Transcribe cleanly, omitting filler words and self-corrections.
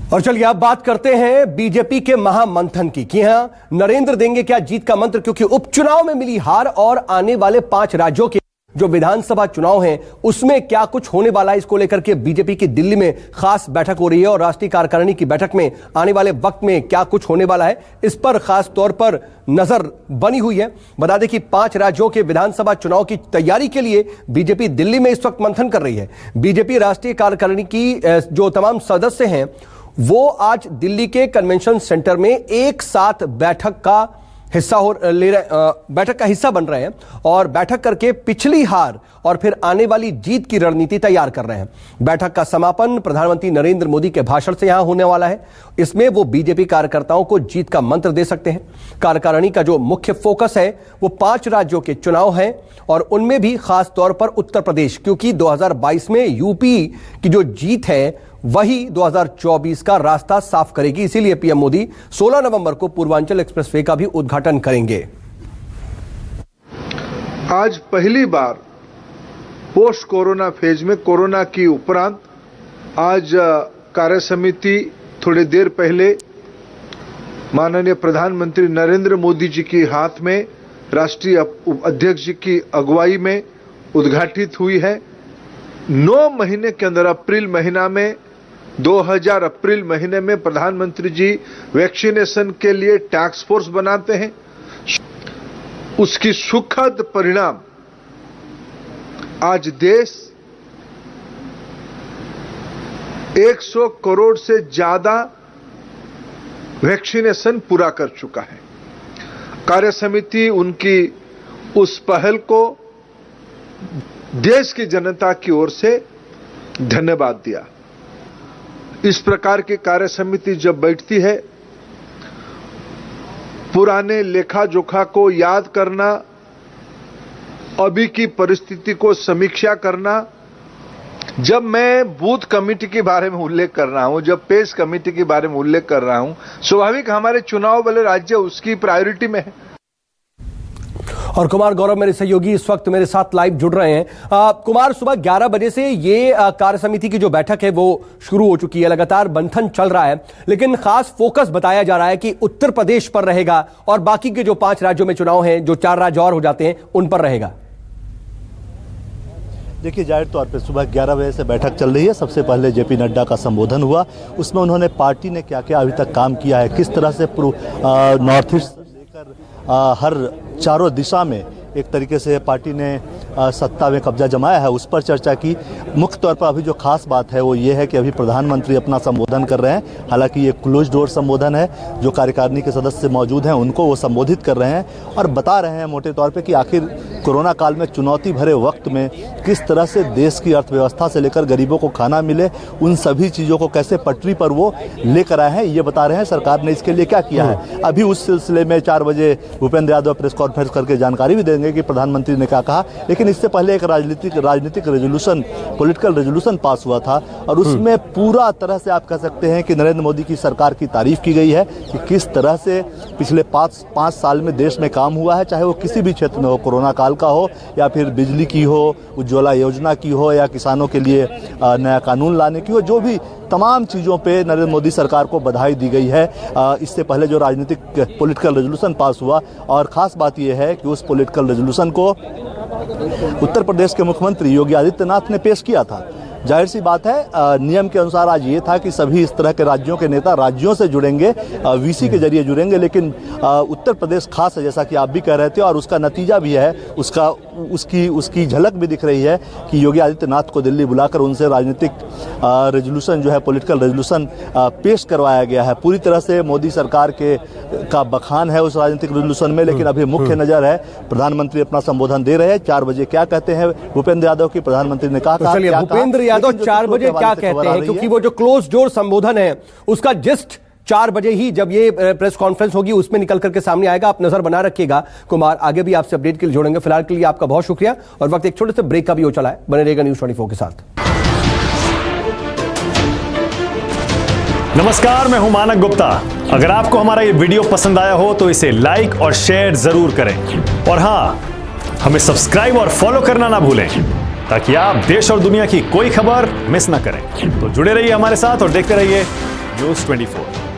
और चलिए अब बात करते हैं बीजेपी के महामंथन की कि हां, नरेंद्र देंगे क्या जीत का मंत्र, क्योंकि उपचुनाव में मिली हार और आने वाले 5 राज्यों के जो विधानसभा चुनाव हैं उसमें क्या कुछ होने वाला है, इसको लेकर के बीजेपी की दिल्ली में खास बैठक हो रही है और राष्ट्रीय कार्यकारिणी की बैठक में आने वाले वक्त में क्या कुछ होने वाला है इस पर खास तौर पर नजर बनी हुई है। बता दें कि 5 राज्यों के विधानसभा चुनाव की तैयारी के लिए बीजेपी दिल्ली में इस वक्त मंथन कर रही है। बीजेपी राष्ट्रीय कार्यकारिणी की जो तमाम सदस्य हैं वो आज दिल्ली के कन्वेंशन सेंटर में एक साथ बैठक का हिस्सा बन रहे हैं और बैठक करके पिछली हार और फिर आने वाली जीत की रणनीति तैयार कर रहे हैं। बैठक का समापन प्रधानमंत्री नरेंद्र मोदी के भाषण से यहां होने वाला है। इसमें वो बीजेपी कार्यकर्ताओं को जीत का मंत्र दे सकते हैं। कार्यकारिणी का जो मुख्य फोकस है वो 5 राज्यों के चुनाव है और उनमें भी खास तौर पर उत्तर प्रदेश, क्योंकि 2022 में यूपी की जो जीत है वही 2024 का रास्ता साफ करेगी। इसीलिए पीएम मोदी 16 नवंबर को पूर्वांचल एक्सप्रेसवे का भी उद्घाटन करेंगे। आज पहली बार पोस्ट कोरोना फेज में, कोरोना की उपरांत, आज कार्य समिति थोड़ी देर पहले माननीय प्रधानमंत्री नरेंद्र मोदी जी के हाथ में राष्ट्रीय अध्यक्ष जी की अगुवाई में उद्घाटित हुई है। 9 महीने के अंदर अप्रैल महीना में 2000 अप्रैल महीने में प्रधानमंत्री जी वैक्सीनेशन के लिए टास्क फोर्स बनाते हैं। उसकी सुखद परिणाम आज देश 100 करोड़ से ज्यादा वैक्सीनेशन पूरा कर चुका है। कार्य समिति उनकी उस पहल को देश की जनता की ओर से धन्यवाद दिया। इस प्रकार की कार्य समिति जब बैठती है, पुराने लेखा जोखा को याद करना, अभी की परिस्थिति को समीक्षा करना। जब मैं बूथ कमेटी के बारे में उल्लेख कर रहा हूं, जब पेश कमेटी के बारे में उल्लेख कर रहा हूं, स्वाभाविक हमारे चुनाव वाले राज्य उसकी प्रायोरिटी में है। और कुमार गौरव मेरे सहयोगी इस वक्त मेरे साथ लाइव जुड़ रहे हैं। कुमार, सुबह 11 बजे से ये कार्य समिति की जो बैठक है वो शुरू हो चुकी है, लगातार मंथन चल रहा है, लेकिन खास फोकस बताया जा रहा है कि उत्तर प्रदेश पर रहेगा और बाकी के जो 5 राज्यों में चुनाव हैं, जो 4 राज्य और हो जाते हैं, उन पर रहेगा। देखिए, जाहिर तौर पे सुबह 11 बजे से बैठक चल रही है। सबसे पहले जेपी नड्डा का संबोधन हुआ, उसमें उन्होंने पार्टी ने क्या क्या अभी तक काम किया है, किस तरह से नॉर्थ ईस्ट से लेकर हर चारों दिशा में एक तरीके से पार्टी ने सत्ता में कब्जा जमाया है, उस पर चर्चा की। मुख्य तौर पर अभी जो खास बात है वो ये है कि अभी प्रधानमंत्री अपना संबोधन कर रहे हैं। हालांकि ये क्लोज डोर संबोधन है, जो कार्यकारिणी के सदस्य मौजूद हैं उनको वो संबोधित कर रहे हैं और बता रहे हैं मोटे तौर पे कि आखिर कोरोना काल में चुनौती भरे वक्त में किस तरह से देश की अर्थव्यवस्था से लेकर गरीबों को खाना मिले, उन सभी चीज़ों को कैसे पटरी पर वो लेकर आए हैं, ये बता रहे हैं सरकार ने इसके लिए क्या किया है। अभी उस सिलसिले में 4 बजे भूपेंद्र यादव प्रेस कॉन्फ्रेंस करके जानकारी भी देंगे कि प्रधानमंत्री ने क्या कहा। लेकिन इससे पहले एक राजनीतिक रेजोल्यूशन, पॉलिटिकल रेजोल्यूशन पास हुआ था और उसमें पूरा तरह से आप कह सकते हैं कि नरेंद्र मोदी की सरकार की तारीफ की गई है कि किस तरह से पिछले 5 साल में देश में काम हुआ है, चाहे वो किसी भी क्षेत्र में हो, कोरोना काल का हो या फिर बिजली की हो, उज्ज्वला योजना की हो या किसानों के लिए नया कानून लाने की हो, जो भी तमाम चीज़ों पे नरेंद्र मोदी सरकार को बधाई दी गई है। इससे पहले जो राजनीतिक पॉलिटिकल रेजोल्यूशन पास हुआ, और ख़ास बात यह है कि उस पॉलिटिकल रेजोल्यूशन को उत्तर प्रदेश के मुख्यमंत्री योगी आदित्यनाथ ने पेश किया था। जाहिर सी बात है, नियम के अनुसार आज ये था कि सभी इस तरह के राज्यों के नेता राज्यों से जुड़ेंगे, वीसी के जरिए जुड़ेंगे, लेकिन उत्तर प्रदेश खास है, जैसा कि आप भी कह रहे थे, और उसका नतीजा भी है, उसकी झलक भी दिख रही है कि योगी आदित्यनाथ को दिल्ली बुलाकर उनसे राजनीतिक रेजोल्यूशन जो है, पॉलिटिकल रेजोल्यूशन पेश करवाया गया है। पूरी तरह से मोदी सरकार का बखान है उस राजनीतिक रेजोल्यूशन में, लेकिन अभी मुख्य नजर है प्रधानमंत्री अपना संबोधन दे रहे हैं। 4 बजे क्या कहते हैं भूपेंद्र यादव की, प्रधानमंत्री ने कहा, भूपेंद्र यादव 4 बजे क्या कहते हैं, क्योंकि वो जो क्लोज डोर संबोधन है उसका जस्ट 4 बजे ही जब ये प्रेस कॉन्फ्रेंस होगी उसमें निकल करके सामने आएगा। आप नजर बना रखिएगा। कुमार, आगे भी आपसे अपडेट के लिए जोड़ेंगे। फिलहाल के लिए आपका बहुत शुक्रिया और वक्त एक छोटे से ब्रेक का भी हो चला है। बने रहेगा न्यूज़ 24 के साथ। नमस्कार, मैं हूं मानक गुप्ता। अगर आपको हमारा ये वीडियो पसंद आया हो तो इसे लाइक और शेयर जरूर करें और हाँ, हमें सब्सक्राइब और फॉलो करना ना भूलें ताकि आप देश और दुनिया की कोई खबर मिस ना करें। तो जुड़े रहिए हमारे साथ और देखते रहिए न्यूज 24।